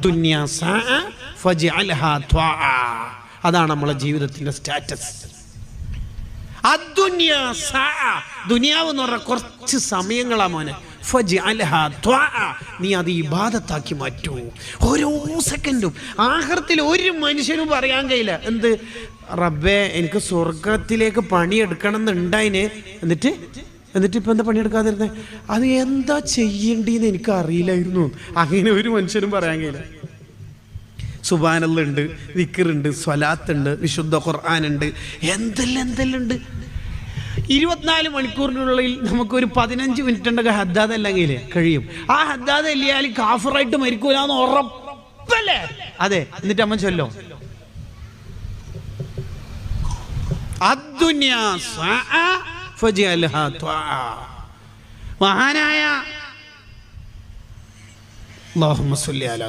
അദ്ദുന്യാ സഅ ഫജ്അൽഹാ ത്വഅ. അതാണ് നമ്മളെ ജീവിതത്തിൻ്റെ സ്റ്റാറ്റസ്. അദ്ദുന്യാ സഅ, ദുനിയാവ് എന്ന് പറഞ്ഞാൽ കുറച്ച് സമയങ്ങളാ മോനെ. ഫജ്അൽഹാ ത്വഅ, നീ അത് ഇബാദത്താക്കി മാറ്റൂ. ഓരോ സെക്കൻഡും. ആഖിറത്തിൽ ഒരു മനുഷ്യനും പറയാൻ കഴിയില്ല എന്ത് റബ്ബേ എനിക്ക് സ്വർഗത്തിലേക്ക് പണിയെടുക്കണം എന്നുണ്ടായിന്, എന്നിട്ട് ഇപ്പം എന്താ പണിയെടുക്കാതിരുന്നത്, അത് എന്താ ചെയ്യേണ്ടതെന്ന് എനിക്ക് അറിയില്ലായിരുന്നു. അങ്ങനെ ഒരു മനുഷ്യനും പറയാൻ കഴിയില്ല. സുബ്ഹാനല്ലാഹ് ഉണ്ട്, ദിക്റുണ്ട്, സ്വലാത്തുണ്ട്, വിശുദ്ധ ഖുർആനുണ്ട്, എന്തെല്ലാം ഉണ്ട്. 24 മണിക്കൂറിനുള്ളിൽ നമുക്കൊരു 15 മിനിറ്റ് ഉണ്ടെങ്കിൽ ഹദ്ദാദ് അല്ലെങ്കിൽ കഴിയും. ആ ഹദ്ദാദ് എല്ലിയാൽ കാഫിറായിട്ട് മരിക്കൂലെന്ന് ഉറപ്പല്ലേ? അതെ. എന്നിട്ട് അമ്മ ചൊല്ലോ അദ്ദുന്യാ സഅ ഫജ്അൽഹാ ത്വഅ. മഹാനായ അല്ലാഹുമ്മ സ്വല്ലി അലാ